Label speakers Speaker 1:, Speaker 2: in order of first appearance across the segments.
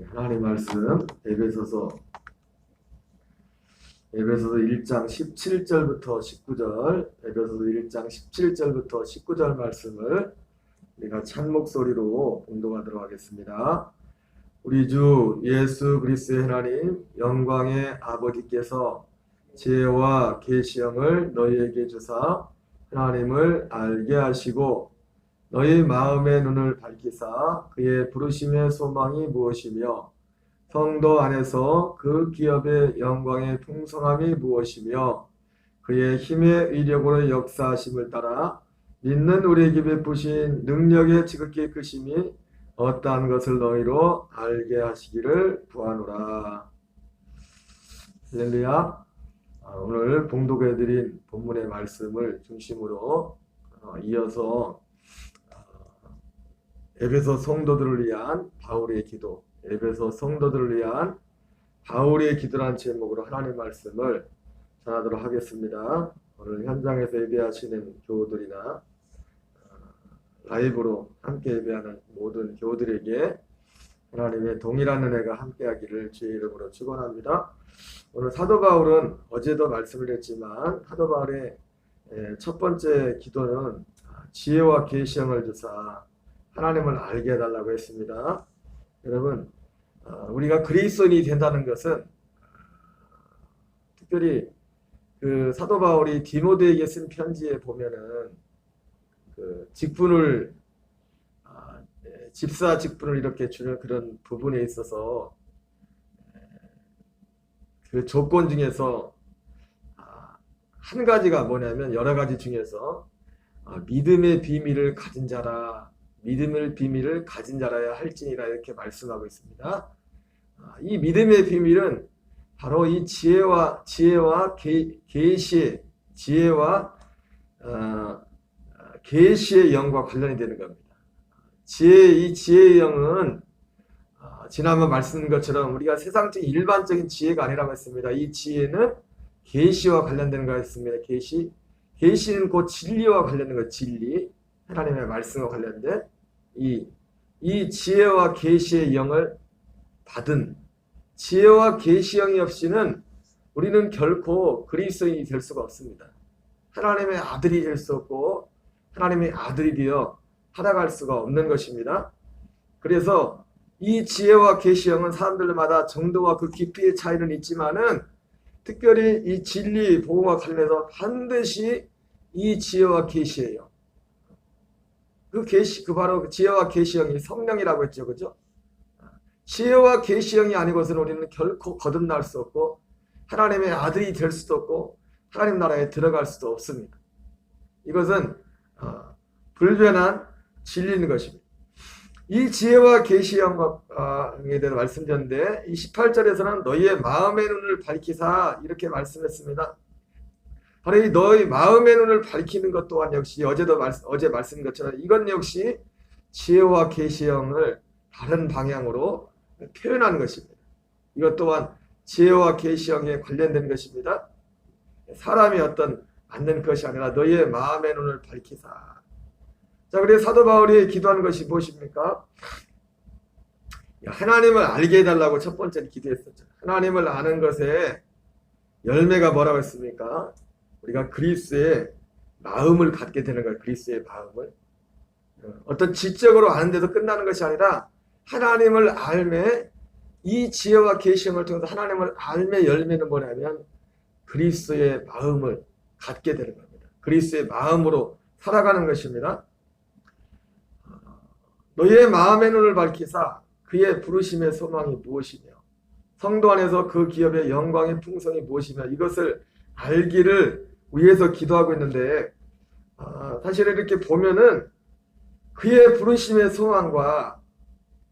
Speaker 1: 하나님 말씀 에베소서 1장 17절부터 19절, 에베소서 1장 17절부터 19절 말씀을 우리가 찬 목소리로 봉독하도록 하겠습니다. 우리 주 예수 그리스도의 하나님 영광의 아버지께서 지혜와 계시형을 너희에게 주사 하나님을 알게 하시고 너희 마음의 눈을 밝히사 그의 부르심의 소망이 무엇이며 성도 안에서 그 기업의 영광의 풍성함이 무엇이며 그의 힘의 의력으로 역사하심을 따라 믿는 우리에게 베푸신 능력의 지극히 크심이 어떠한 것을 너희로 알게 하시기를 구하노라. 할렐루야. 오늘 봉독해드린 본문의 말씀을 중심으로 이어서 에베소 성도들을 위한 바울의 기도, 에베소 성도들을 위한 바울의 기도라는 제목으로 하나님 말씀을 전하도록 하겠습니다. 오늘 현장에서 예배하시는 교우들이나 라이브로 함께 예배하는 모든 교우들에게 하나님의 동일한 은혜가 함께하기를 주의 이름으로 축원합니다. 오늘 사도 바울은 어제도 말씀을 했지만 사도 바울의 첫 번째 기도는 지혜와 계시형을 주사 하나님을 알게 해달라고 했습니다. 여러분, 우리가 그리스도인이 된다는 것은 특별히 그 사도 바울이 디모데에게 쓴 편지에 보면은 그 직분을 집사 직분을 이렇게 주는 그런 부분에 있어서 그 조건 중에서 한 가지가 뭐냐면 여러 가지 중에서 믿음의 비밀을 가진 자라. 믿음의 비밀을 가진 자라야 할지니라 이렇게 말씀하고 있습니다. 이 믿음의 비밀은 바로 이 지혜와 계시의 계시의 영과 관련이 되는 겁니다. 이 지혜의 영은 지난번 말씀드린 것처럼 우리가 세상적인 일반적인 지혜가 아니라고 했습니다. 이 지혜는 계시와 관련되는 거였습니다. 계시는 곧 진리와 관련된 것, 진리. 하나님의 말씀과 관련된 이 지혜와 계시의 영을 받은 지혜와 계시 영이 없이는 우리는 결코 그리스도인이 될 수가 없습니다. 하나님의 아들이 될 수 없고 하나님의 아들이 되어 살아갈 수가 없는 것입니다. 그래서 이 지혜와 계시 영은 사람들마다 정도와 그 깊이의 차이는 있지만은 특별히 이 진리 복음과 관련해서 반드시 이 지혜와 계시예요. 그 바로 지혜와 계시형이 성령이라고 했죠. 그죠? 지혜와 계시형이 아니고서는 우리는 결코 거듭날 수 없고 하나님의 아들이 될 수도 없고 하나님 나라에 들어갈 수도 없습니다. 이것은 불변한 진리인 것입니다. 이 지혜와 계시형에 대해서 말씀드렸는데 이 18절에서는 너희의 마음의 눈을 밝히사 이렇게 말씀했습니다. 바로 이 너희 마음의 눈을 밝히는 것 또한 역시 어제 말씀인 것처럼 이건 역시 지혜와 계시형을 다른 방향으로 표현하는 것입니다. 이것 또한 지혜와 계시형에 관련된 것입니다. 사람이 앉는 것이 아니라 너희의 마음의 눈을 밝히사. 자, 그래서 사도 바울이 기도하는 것이 무엇입니까? 하나님을 알게 해달라고 첫 번째로 기도했었죠. 하나님을 아는 것에 열매가 뭐라고 했습니까? 우리가 그리스도의 마음을 갖게 되는 거예요. 그리스도의 마음을. 어떤 지적으로 아는데도 끝나는 것이 아니라 하나님을 알매 이 지혜와 계시형을 통해서 하나님을 알매 열매는 뭐냐면 그리스도의 마음을 갖게 되는 겁니다. 그리스도의 마음으로 살아가는 것입니다. 너희의 마음의 눈을 밝히사 그의 부르심의 소망이 무엇이며 성도 안에서 그 기업의 영광의 풍성이 무엇이며 이것을 알기를 위해서 기도하고 있는데 사실 이렇게 보면은 그의 부르심의 소망과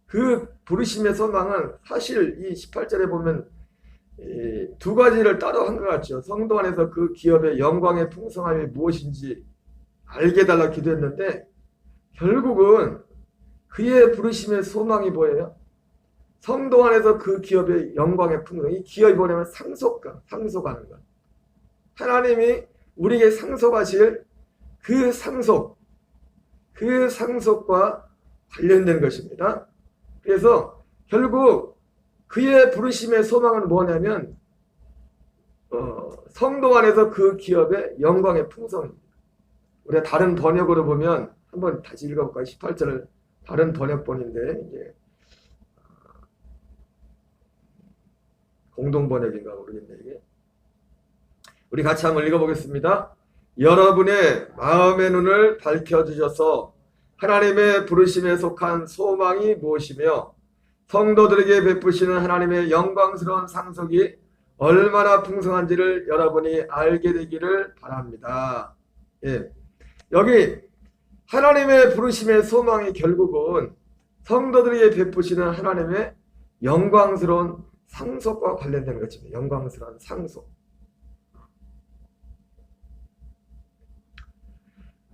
Speaker 1: 그 부르심의 소망은 사실 이 18절에 보면 두 가지를 따로 한 것 같죠. 성도 안에서 그 기업의 영광의 풍성함이 무엇인지 알게 해달라고 기도했는데 결국은 그의 부르심의 소망이 뭐예요? 성도 안에서 그 기업의 영광의 풍성. 이 기업이 뭐냐면 상속하는 것. 하나님이 우리에게 상속하실 그 상속과 관련된 것입니다. 그래서 결국 그의 부르심의 소망은 뭐냐면 성도 안에서 그 기업의 영광의 풍성입니다. 우리가 다른 번역으로 보면 한번 다시 읽어볼까요? 18절을 다른 번역본인데 이제 공동 번역인가 모르겠네 이게. 우리 같이 한번 읽어보겠습니다. 여러분의 마음의 눈을 밝혀주셔서 하나님의 부르심에 속한 소망이 무엇이며 성도들에게 베푸시는 하나님의 영광스러운 상속이 얼마나 풍성한지를 여러분이 알게 되기를 바랍니다. 예. 여기 하나님의 부르심의 소망이 결국은 성도들에게 베푸시는 하나님의 영광스러운 상속과 관련된 것입니다. 영광스러운 상속.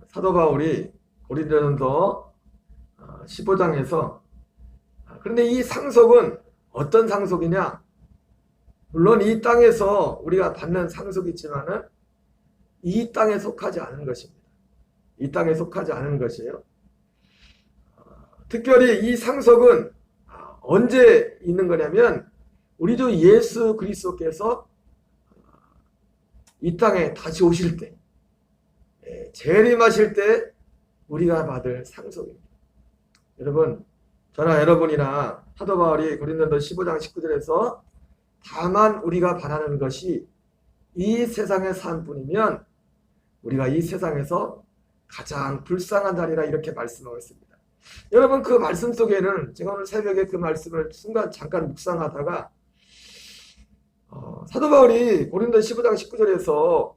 Speaker 1: 사도 바울이 고린도전서 15장에서 그런데 이 상속은 어떤 상속이냐? 물론 이 땅에서 우리가 받는 상속이 있지만은 이 땅에 속하지 않은 것입니다. 이 땅에 속하지 않은 것이에요. 특별히 이 상속은 언제 있는 거냐면 우리 주 예수 그리스도께서 이 땅에 다시 오실 때, 재림하실 때 우리가 받을 상속입니다. 여러분, 저나 여러분이나 사도 바울이 고린도서 15장 19절에서 다만 우리가 바라는 것이 이 세상의 삶뿐이면 우리가 이 세상에서 가장 불쌍한 자리라 이렇게 말씀하고 있습니다. 여러분, 그 말씀 속에는 제가 오늘 새벽에 그 말씀을 순간 잠깐 묵상하다가 사도 바울이 고린도서 15장 19절에서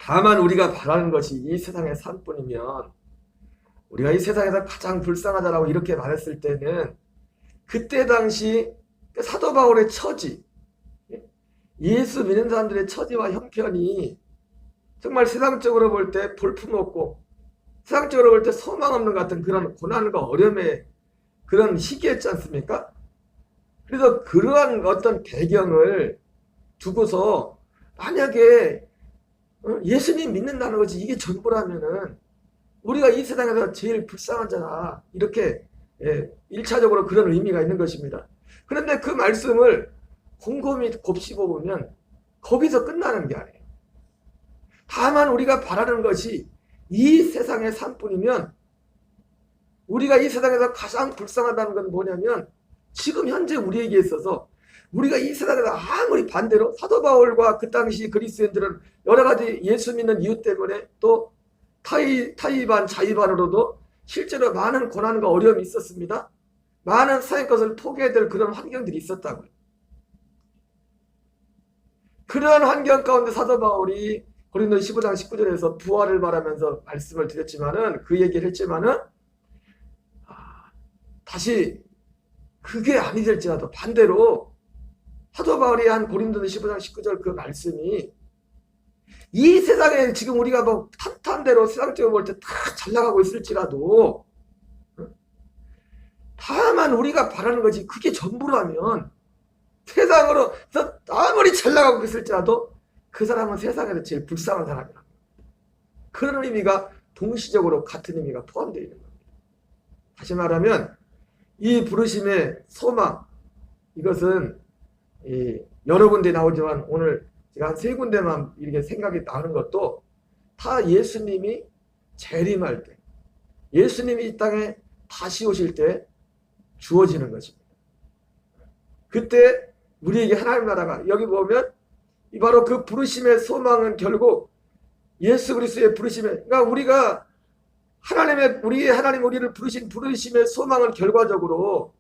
Speaker 1: 다만 우리가 바라는 것이 이 세상의 삶뿐이면 우리가 이 세상에서 가장 불쌍하다라고 이렇게 말했을 때는 그때 당시 사도 바울의 처지, 예수 믿는 사람들의 처지와 형편이 정말 세상적으로 볼 때 볼품없고 세상적으로 볼 때 소망 없는 같은 그런 고난과 어려움의 그런 시기였지 않습니까? 그래서 그러한 어떤 배경을 두고서 만약에 예수님 믿는다는 것이 이게 전부라면은 우리가 이 세상에서 제일 불쌍한 자다 이렇게 1차적으로 그런 의미가 있는 것입니다. 그런데 그 말씀을 곰곰이 곱씹어 보면 거기서 끝나는 게 아니에요. 다만 우리가 바라는 것이 이 세상의 삶뿐이면 우리가 이 세상에서 가장 불쌍하다는 건 뭐냐면 지금 현재 우리에게 있어서 우리가 이 세상에서 아무리 반대로 사도 바울과 그 당시 그리스도인들은 여러 가지 예수 믿는 이유 때문에 또 타이반 자의반으로도 실제로 많은 고난과 어려움이 있었습니다. 많은 사회 것을 포기해야 될 그런 환경들이 있었다고요. 그런 환경 가운데 사도 바울이 고린도서 15장 19절에서 부활을 말하면서 말씀을 드렸지만은 그 얘기를 했지만은 다시 그게 아니 될지라도 반대로 사도 바울이 한 고린도서 15장 19절 그 말씀이 이 세상에 지금 우리가 뭐 탄탄대로 세상적으로 볼 때 다 잘 나가고 있을지라도 다만 우리가 바라는 것이 그게 전부라면 세상으로 아무리 잘 나가고 있을지라도 그 사람은 세상에서 제일 불쌍한 사람이라. 그런 의미가 동시적으로 같은 의미가 포함되어 있는 겁니다. 다시 말하면 이 부르심의 소망, 이것은 여러 군데 나오지만 오늘 제가 한 3군데만 이렇게 생각이 나는 것도 다 예수님이 재림할 때, 예수님이 이 땅에 다시 오실 때 주어지는 것입니다. 그때 우리에게 하나님 나라가, 여기 보면 바로 그 부르심의 소망은 결국 예수 그리스도의 부르심에, 그러니까 우리가 하나님 우리를 부르신 부르심의 소망은 결과적으로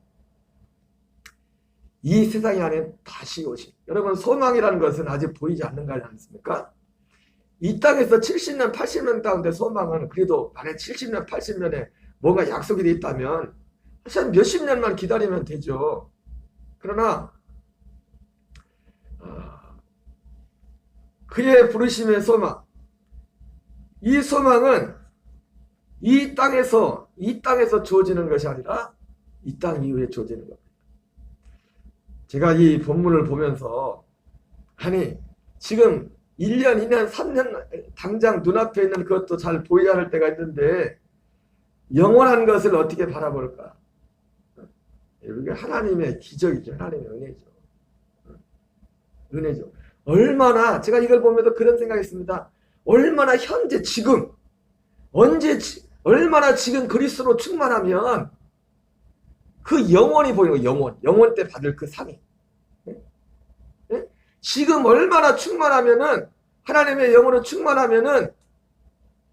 Speaker 1: 이 세상이 안에 다시 오신, 여러분 소망이라는 것은 아직 보이지 않는 거 아니겠습니까? 이 땅에서 70년 80년 가운데 소망은 그래도 만약 70년 80년에 뭔가 약속이 돼 있다면 사실 몇십 년만 기다리면 되죠. 그러나 그의 부르심의 소망, 이 소망은 이 땅에서 주어지는 것이 아니라 이 땅 이후에 주어지는 겁니다. 제가 이 본문을 보면서 아니 지금 1년, 2년, 3년 당장 눈앞에 있는 그것도 잘 보이지 않을 때가 있는데 영원한 것을 어떻게 바라볼까? 이게 하나님의 기적이죠. 하나님의 은혜죠. 은혜죠. 얼마나 제가 이걸 보면서 그런 생각했습니다. 얼마나 현재 지금 얼마나 지금 그리스도로 충만하면 그 영원이 보이는 거예요. 영원 때 받을 그 상이. 지금 얼마나 충만하면은 하나님의 영으로 충만하면은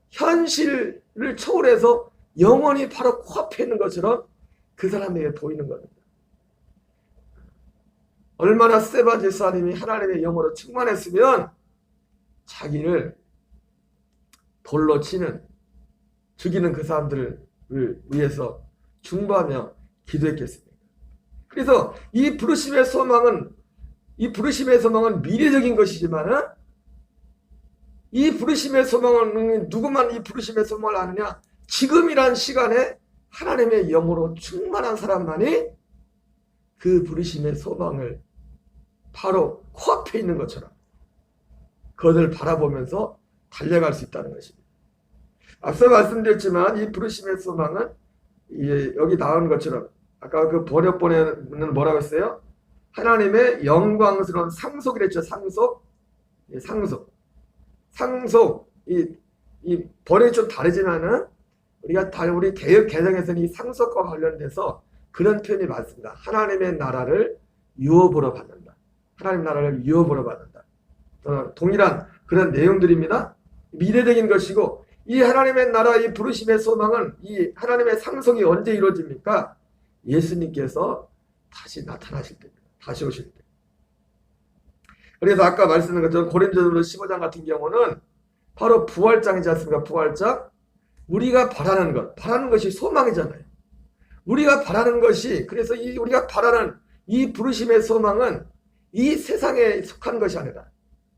Speaker 1: 현실을 초월해서 영원히 바로 코앞에 있는 것처럼 그 사람에게 보이는 겁니다. 얼마나 스데반 집사님이 하나님의 영으로 충만했으면 자기를 돌로 치는 죽이는 그 사람들을 위해서 중보하며 기도했겠습니까? 그래서 이 부르심의 소망은 미래적인 것이지만은 이 부르심의 소망은 누구만 이 부르심의 소망을 아느냐? 지금이란 시간에 하나님의 영으로 충만한 사람만이 그 부르심의 소망을 바로 코앞에 있는 것처럼 그것을 바라보면서 달려갈 수 있다는 것입니다. 앞서 말씀드렸지만 이 부르심의 소망은 여기 나오는 것처럼 아까 그 번역본에는 뭐라고 했어요? 하나님의 영광스러운 상속이랬죠. 상속. 이 번역이 좀 다르지만은 우리 개역 개정에서는 이 상속과 관련돼서 그런 표현이 많습니다. 하나님의 나라를 유업으로 받는다. 하나님 나라를 유업으로 받는다. 동일한 그런 내용들입니다. 미래적인 것이고 이 하나님의 나라, 이 부르심의 소망은 이 하나님의 상속이 언제 이루어집니까? 예수님께서 다시 나타나실 때입니다. 다시 오실 때. 그래서 아까 말씀드린 것처럼 고린도전서 15장 같은 경우는 바로 부활장이지 않습니까? 부활장. 우리가 바라는 것이 소망이잖아요. 우리가 바라는 것이, 그래서 우리가 바라는 이 부르심의 소망은 이 세상에 속한 것이 아니라,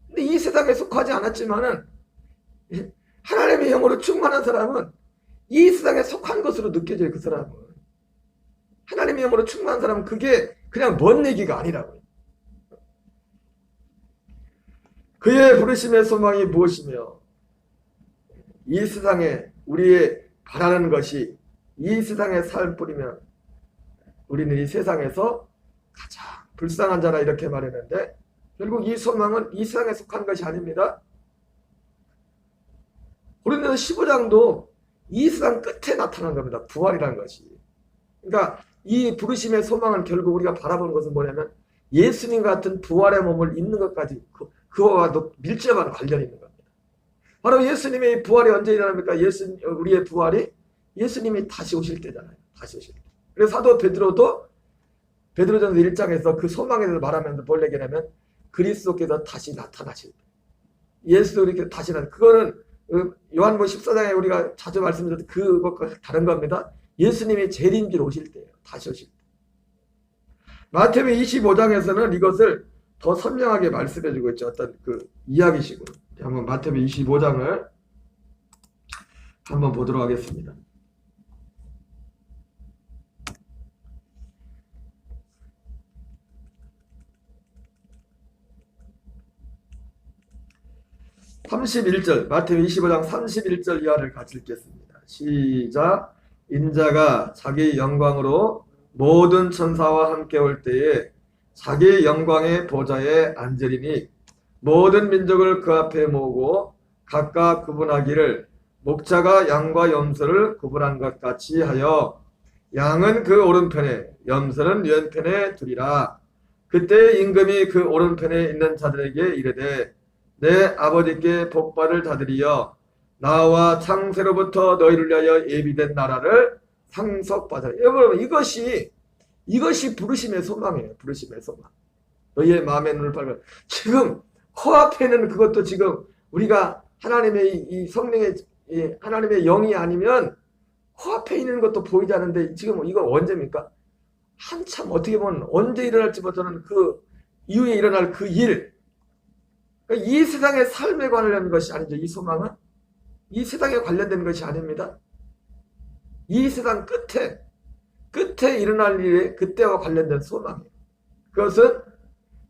Speaker 1: 근데 이 세상에 속하지 않았지만은 하나님의 영으로 충만한 사람은 이 세상에 속한 것으로 느껴져요. 그 사람은 하나님의 영으로 충만한 사람은 그게 그냥 먼 얘기가 아니라고요. 그의 부르심의 소망이 무엇이며 이 세상에 우리의 바라는 것이 이 세상의 삶 뿌리면 우리는 이 세상에서 가장 불쌍한 자라 이렇게 말했는데 결국 이 소망은 이 세상에 속한 것이 아닙니다. 고린도서 15장도 이 세상 끝에 나타난 겁니다. 부활이라는 것이. 그러니까 이 부르심의 소망은 결국 우리가 바라보는 것은 뭐냐면 예수님 같은 부활의 몸을 입는 것까지 그와도 밀접한 관련이 있는 겁니다. 바로 예수님의 부활이 언제 일어납니까? 우리의 부활이 예수님이 다시 오실 때잖아요. 다시 오실 때. 그래서 사도 베드로도 베드로전서 1장에서 그 소망에 대해서 말하면서 뭘 얘기하냐면 그리스도께서 다시 나타나실 때. 예수도 이렇게 다시 그거는 요한복음 14장에 우리가 자주 말씀드렸던 그것과 다른 겁니다. 예수님이 재림기로 오실 때예요. 다시 오실 때. 마태복음 25장에서는 이것을 더 선명하게 말씀해주고 있죠. 어떤 그 이야기식으로. 한번 마태복음 25장을 한번 보도록 하겠습니다. 마태복음 25장 31절 이하를 같이 읽겠습니다. 시작. 인자가 자기 영광으로 모든 천사와 함께 올 때에 자기 영광의 보좌에 앉으리니 모든 민족을 그 앞에 모으고 각각 구분하기를 목자가 양과 염소를 구분한 것 같이 하여 양은 그 오른편에 염소는 왼편에 두리라. 그때 임금이 그 오른편에 있는 자들에게 이르되 내 아버지께 복받을 자들이여 나와 창세로부터 너희를 위하여 예비된 나라를 상속받으라. 여러분 이것이 부르심의 소망이에요. 부르심의 소망. 너희의 마음의 눈을 밝아. 지금 코앞에는 그것도 지금 우리가 하나님의 이 성령의 하나님의 영이 아니면 코앞에 있는 것도 보이지 않는데 지금 이거 언제입니까? 한참 어떻게 보면 언제 일어날지 못하는 그 이후에 일어날 그 일. 그러니까 이 세상의 삶에 관련된 것이 아니죠. 이 소망은 이 세상에 관련된 것이 아닙니다. 이 세상 끝에 일어날 일에 그때와 관련된 소망이에요. 그것은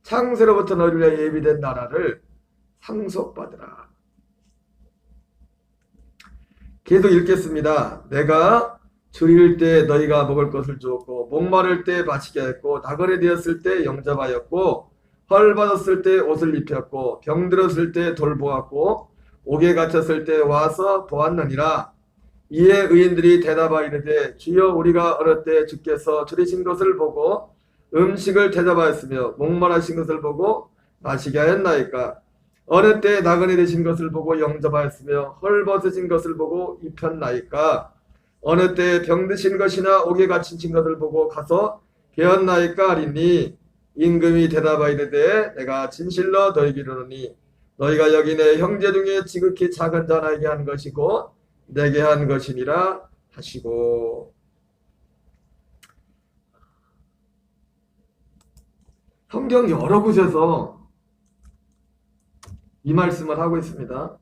Speaker 1: 창세로부터 너희를 위하여 예비된 나라를 상속받으라. 계속 읽겠습니다. 내가 줄일 때 너희가 먹을 것을 주었고 목마를 때 마시게 했고 나그네 되었을 때 영접하였고 헐 받았을 때 옷을 입혔고 병들었을 때 돌보았고 옥에 갇혔을 때 와서 보았느니라. 이에 의인들이 대답하여 이르되 주여 우리가 어릴 때 주께서 줄이신 것을 보고 음식을 대접하였으며 목마르신 것을 보고 마시게 하였나이까. 어느 때 나그네 되신 것을 보고 영접하였으며 헐 벗으신 것을 보고 입혔나이까. 어느 때 병드신 것이나 옥에 갇히신 것을 보고 가서 배웠나이까 하리니 임금이 대답하여 이르되 내가 진실로 너희에게 이르노니 너희가 여기 내 형제 중에 지극히 작은 자나에게 한 것이고 내게 한 것이니라 하시고. 성경 여러 곳에서 이 말씀을 하고 있습니다.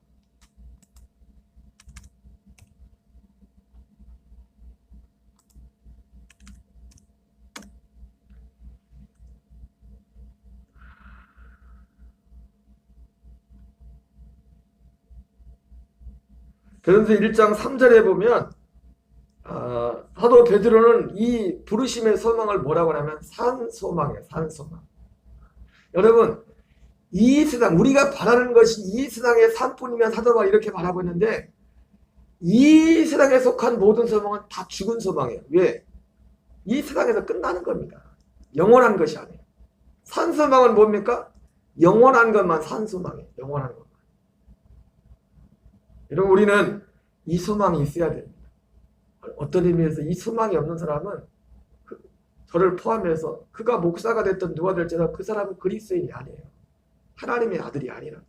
Speaker 1: 베드로서 1장 3절에 보면 사도 베드로는 이 부르심의 소망을 뭐라고 하냐면 산소망이에요. 산소망. 여러분 이 세상 우리가 바라는 것이 이 세상의 산뿐이면 사도가 이렇게 말하고 있는데 이 세상에 속한 모든 소망은 다 죽은 소망이에요. 왜? 이 세상에서 끝나는 겁니다. 영원한 것이 아니에요. 산소망은 뭡니까? 영원한 것만 산소망이에요. 영원한 것. 여러분 우리는 이 소망이 있어야 됩니다. 어떤 의미에서 이 소망이 없는 사람은 저를 포함해서 그가 목사가 됐든 누가 될지라도 그 사람은 그리스도인이 아니에요. 하나님의 아들이 아니라.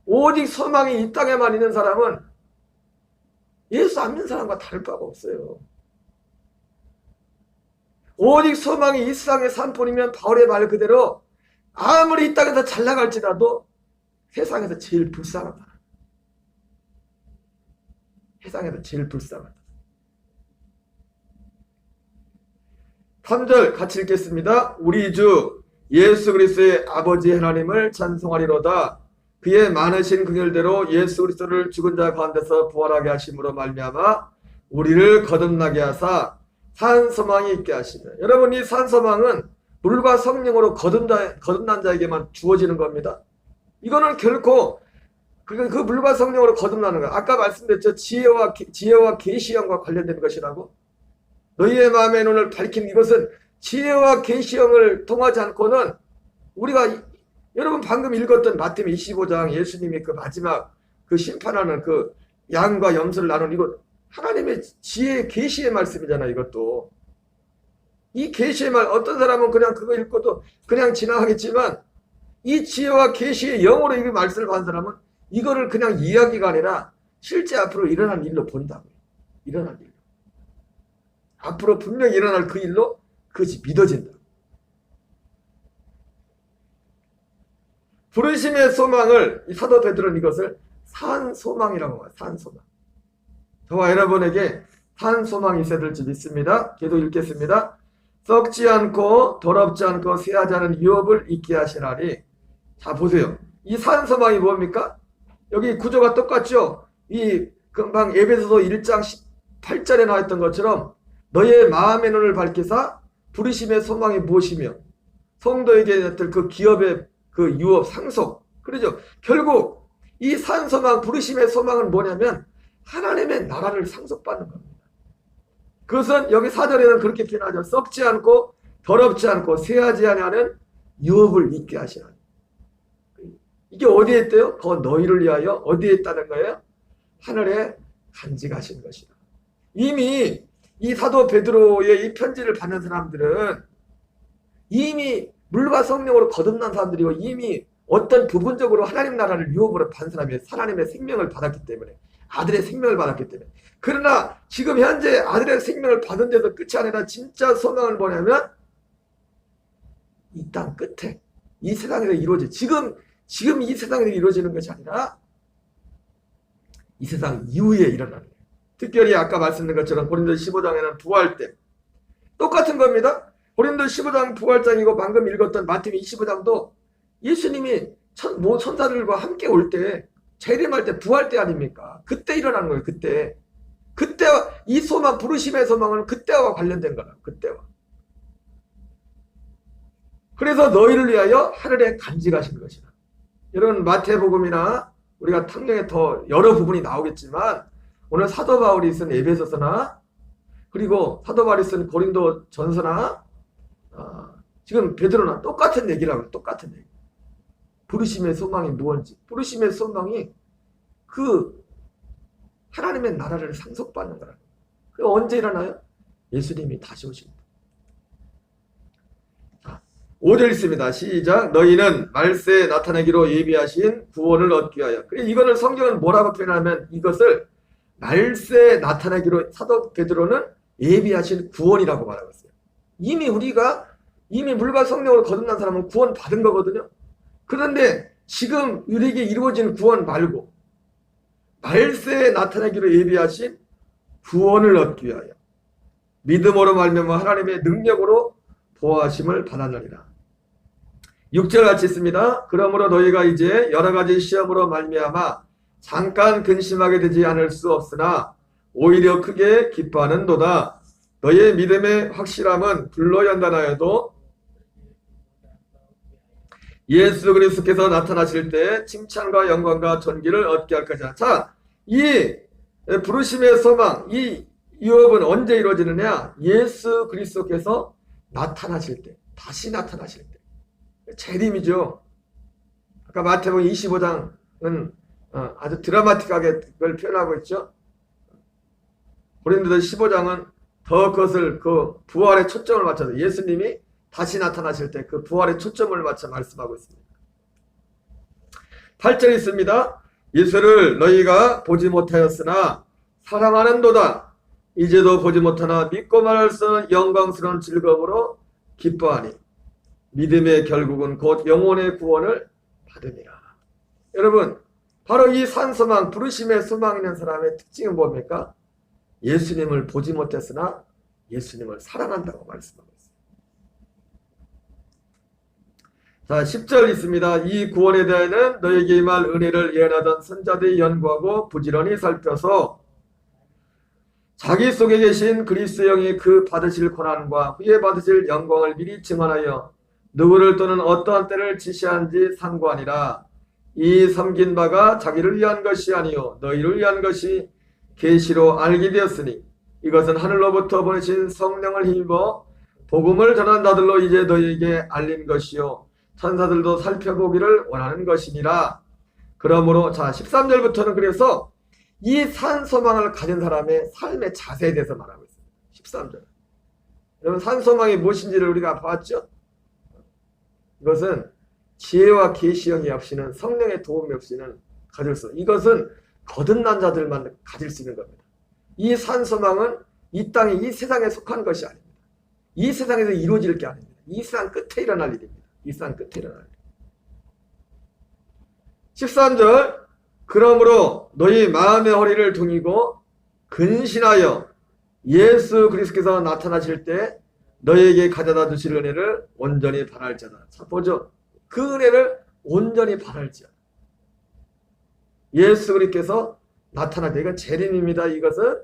Speaker 1: 오직 소망이 이 땅에만 있는 사람은 예수 안 믿는 사람과 다를 바가 없어요. 오직 소망이 이 세상의 산뿐이면 바울의 말 그대로 아무리 이 땅에서 잘 나갈지라도 세상에서 제일 불쌍하다. 세상에서 제일 불쌍하다. 3절 같이 읽겠습니다. 우리 주 예수 그리스도의 아버지 하나님을 찬송하리로다. 그의 많으신 긍휼대로 예수 그리스도를 죽은 자 가운데서 부활하게 하심으로 말미암아 우리를 거듭나게 하사 산 소망이 있게 하시며. 여러분 이 산 소망은 물과 성령으로 거듭난 자에게만 주어지는 겁니다. 이거는 결코 그 물과 성령으로 거듭나는 거. 아까 말씀드렸죠. 지혜와 계시형과 관련된 것이라고. 너희의 마음의 눈을 밝힌 이것은 지혜와 계시형을 통하지 않고는 우리가 여러분 방금 읽었던 마태복음 25장 예수님이 그 마지막 그 심판하는 그 양과 염소를 나눈 이거 하나님의 지혜 계시의 말씀이잖아요. 이것도 이 계시의 말 어떤 사람은 그냥 그거 읽고도 그냥 지나가겠지만 이 지혜와 계시의 영으로 이 말씀을 받은 사람은 이거를 그냥 이야기가 아니라 실제 앞으로 일어날 일로 본다고요. 일어날 일로. 앞으로 분명히 일어날 그 일로 그것이 믿어진다. 부르심의 소망을 이 사도 베드로는 이것을 산소망이라고 해요. 산소망. 저와 여러분에게 산소망이 있어야 될지 믿습니다. 계속 읽겠습니다. 썩지 않고 더럽지 않고 쇠하지 않은 유업을 있게 하시나니. 자 보세요. 이 산소망이 뭡니까? 여기 구조가 똑같죠? 이 금방 에베소서 1장 18절에 나왔던 것처럼 너의 마음의 눈을 밝히사 부르심의 소망이 무엇이며 성도에게 냈을 그 기업의 그 유업 상속. 그러죠? 결국 이 산소망 부르심의 소망은 뭐냐면 하나님의 나라를 상속받는 겁니다. 그것은 여기 4절에는 그렇게 표현하죠. 썩지 않고 더럽지 않고 쇠하지 아니하는 유업을 있게 하시나니. 이게 어디에 있대요? 더 너희를 위하여 어디에 있다는 거예요? 하늘에 간직하신 것이다. 이미 이 사도 베드로의 이 편지를 받는 사람들은 이미 물과 성령으로 거듭난 사람들이고 이미 어떤 부분적으로 하나님 나라를 유업으로 받은 사람이 하나님의 생명을 받았기 때문에 아들의 생명을 받았기 때문에. 그러나 지금 현재 아들의 생명을 받은 데서 끝이 아니라 진짜 소망을 뭐냐면 이 땅 끝에 이 세상에서 이루어져 지금 이 세상에서 이루어지는 것이 아니라 이 세상 이후에 일어나는 거예요. 특별히 아까 말씀드린 것처럼 고린도서 15장에는 부활 때 똑같은 겁니다. 고린도서 15장 부활장이고 방금 읽었던 마태복음 25장도 예수님이 천사들과 함께 올 때 재림할 때 부활 때 아닙니까? 그때 일어나는 거예요. 그때 그때와 이 소망, 부르심의 소망은 그때와 관련된 거라. 그때와. 그래서 너희를 위하여 하늘에 간직하신 것이라. 여러분 마태복음이나 우리가 탕령에 더 여러 부분이 나오겠지만 오늘 사도 바울이 쓴 에베소서나 그리고 사도 바울이 쓴 고린도 전서나 지금 베드로나 똑같은 얘기라고. 똑같은 얘기. 부르심의 소망이 무엇인지. 부르심의 소망이 그 하나님의 나라를 상속받는 거라고. 그 언제 일어나요? 예수님이 다시 오십니다. 5절 있습니다. 시작. 너희는 말세에 나타내기로 예비하신 구원을 얻기 위하여. 이거를 성경은 뭐라고 표현하면 이것을 말세에 나타내기로 사도 베드로는 예비하신 구원이라고 말하고 있어요. 이미 물과 성령으로 거듭난 사람은 구원 받은 거거든요. 그런데 지금 우리에게 이루어진 구원 말고 말세에 나타내기로 예비하신 구원을 얻기 위하여 믿음으로 말미암아 하나님의 능력으로 보호하심을 받았느니라. 6절 같이 있습니다. 그러므로 너희가 이제 여러 가지 시험으로 말미암아 잠깐 근심하게 되지 않을 수 없으나 오히려 크게 기뻐하는도다. 너희의 믿음의 확실함은 불로 연단하여도 예수 그리스도께서 나타나실 때 칭찬과 영광과 존귀를 얻게 할 것이다. 자, 이 부르심의 소망, 이 유업은 언제 이루어지느냐? 예수 그리스도께서 나타나실 때, 다시 나타나실 때. 재림이죠. 아까 마태복음 25장은 아주 드라마틱하게 그걸 표현하고 있죠. 고린도서 15장은 더 그것을 그 부활의 초점을 맞춰서 예수님이 다시 나타나실 때 그 부활의 초점을 맞춰 말씀하고 있습니다. 8절 있습니다. 예수를 너희가 보지 못하였으나 사랑하는도다. 이제도 보지 못하나 믿고 말할 수 없는 영광스러운 즐거움으로 기뻐하니 믿음의 결국은 곧 영혼의 구원을 받으리라. 여러분, 바로 이 산소망, 부르심의 소망 있는 사람의 특징은 뭡니까? 예수님을 보지 못했으나 예수님을 사랑한다고 말씀하고 있습니다. 자, 10절 있습니다. 이 구원에 대해서는 너에게 임할 은혜를 예언하던 선자들이 연구하고 부지런히 살펴서 자기 속에 계신 그리스도의 영이 그 받으실 고난과 후에 받으실 영광을 미리 증언하여 누구를 또는 어떠한 때를 지시한지 상고하니라. 이 섬긴 바가 자기를 위한 것이 아니요 너희를 위한 것이 계시로 알게 되었으니 이것은 하늘로부터 보내신 성령을 힘입어 복음을 전한 자들로 이제 너희에게 알린 것이요 천사들도 살펴보기를 원하는 것이니라. 그러므로 자 13절부터는 그래서 이 산소망을 가진 사람의 삶의 자세에 대해서 말하고 있습니다. 13절. 여러분 산소망이 무엇인지를 우리가 봤죠? 이것은 지혜와 계시형이 없이는 성령의 도움이 없이는 가질 수 없어요. 이것은 거듭난 자들만 가질 수 있는 겁니다. 이 산소망은 이 땅에 이 세상에 속한 것이 아닙니다. 이 세상에서 이루어질 게 아닙니다. 이 세상 끝에 일어날 일입니다. 이 세상 끝에 일어날 일. 13절 그러므로 너희 마음의 허리를 동이고 근신하여 예수 그리스도께서 나타나실 때 너희에게 가져다 주실 은혜를 온전히 바랄지어다. 자 보죠. 그 은혜를 온전히 바랄지어다. 예수 그리스도께서 나타날 때 이건 재림입니다. 이것은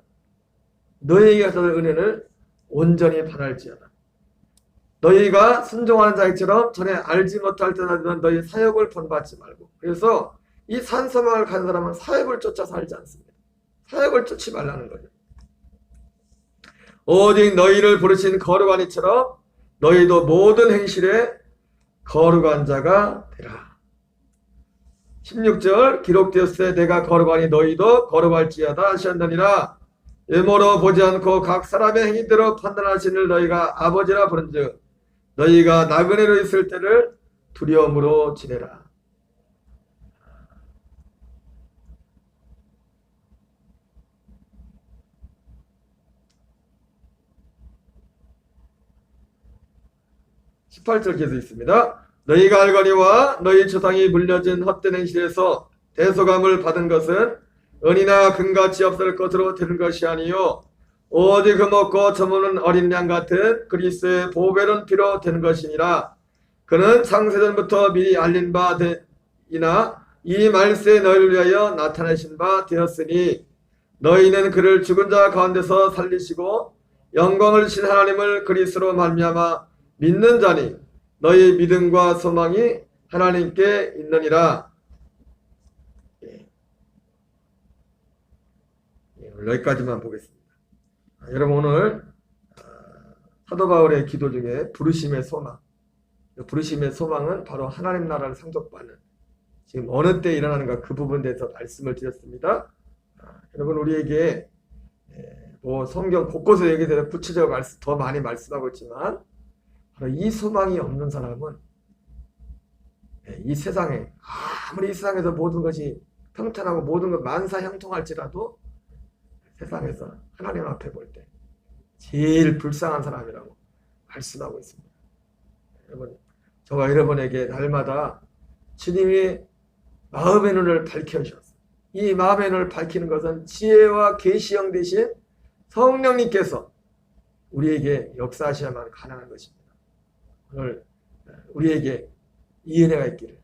Speaker 1: 너희에게 가져다 줄 은혜를 온전히 바랄지어다. 너희가 순종하는 자처럼 전에 알지 못할 때나 너희 사역을 본받지 말고. 그래서 이 산소망을 가진 사람은 사역을 쫓아 살지 않습니다. 사역을 쫓지 말라는 거죠. 오직 너희를 부르신 거룩한 이처럼 너희도 모든 행실에 거룩한 자가 되라. 16절 기록되었을 때 내가 거룩하니 너희도 거룩할지어다 하셨느니라. 외모로 보지 않고 각 사람의 행위대로 판단하시는 너희가 아버지라 부른즉 너희가 나그네로 있을 때를 두려움으로 지내라. (18절) 계속 있습니다. 너희가 알거니와 너희 조상이 물려진 헛된 행실에서 대속함을 받은 것은 은이나 금같이 없을 것으로 되는 것이 아니요 오직 흠없고 저무는 어린 양 같은 그리스도의 보배로운 피로 된 것이니라. 그는 창세전부터 미리 알린 바 되이나 이 말세에 너희를 위하여 나타내신 바 되었으니 너희는 그를 죽은 자 가운데서 살리시고 영광을 신 하나님을 그리스도로 말미암아 믿는 자니 너희 믿음과 소망이 하나님께 있느니라. 여기까지만 보겠습니다. 여러분 오늘 사도 바울의 기도 중에 부르심의 소망, 부르심의 소망은 바로 하나님 나라를 상속받는, 지금 어느 때 일어나는가 그 부분에 대해서 말씀을 드렸습니다. 여러분 우리에게 뭐 성경 곳곳에 여기에 대해서 구체적으로 더 많이 말씀하고 있지만 바로 이 소망이 없는 사람은 이 세상에 아무리 이 세상에서 모든 것이 평탄하고 모든 것 만사형통할지라도 세상에서 하나님 앞에 볼 때 제일 불쌍한 사람이라고 말씀하고 있습니다. 여러분, 저와 여러분에게 날마다 주님이 마음의 눈을 밝혀주셨어요. 이 마음의 눈을 밝히는 것은 지혜와 계시형 대신 성령님께서 우리에게 역사하셔야만 가능한 것입니다. 오늘 우리에게 이 은혜가 있기를,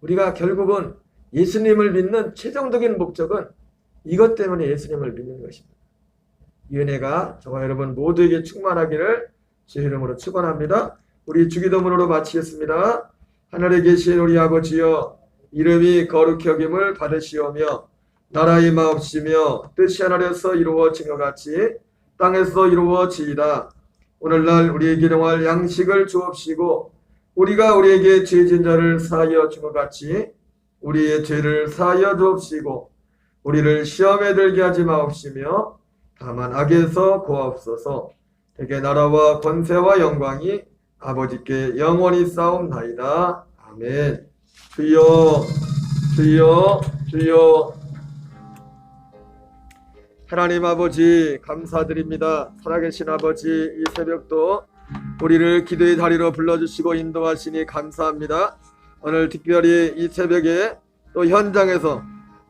Speaker 1: 우리가 결국은 예수님을 믿는 최종적인 목적은 이것 때문에 예수님을 믿는 것입니다. 이 은혜가 저와 여러분 모두에게 충만하기를 주의 이름으로 축원합니다. 우리 주기도문으로 마치겠습니다. 하늘에 계신 우리 아버지여, 이름이 거룩히 여김을 받으시오며 나라의 마옵시며 뜻이 하늘에서 이루어진 것 같이 땅에서 이루어지이다. 오늘날 우리에게 일용할 양식을 주옵시고 우리가 우리에게 죄진 자를 사하여 준 것 같이 우리의 죄를 사하여 주옵시고 우리를 시험에 들게 하지 마옵시며 다만 악에서 구하옵소서. 대개 나라와 권세와 영광이 아버지께 영원히 싸움나이다. 아멘. 주여 주여 주여. 하나님 아버지 감사드립니다. 살아계신 아버지, 이 새벽도 우리를 기도의 다리로 불러주시고 인도하시니 감사합니다. 오늘 특별히 이 새벽에 또 현장에서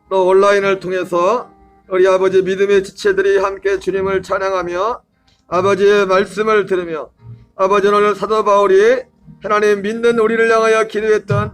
Speaker 1: 또 온라인을 통해서 우리 아버지 믿음의 지체들이 함께 주님을 찬양하며 아버지의 말씀을 들으며 아버지 오늘 사도 바울이 하나님 믿는 우리를 향하여 기도했던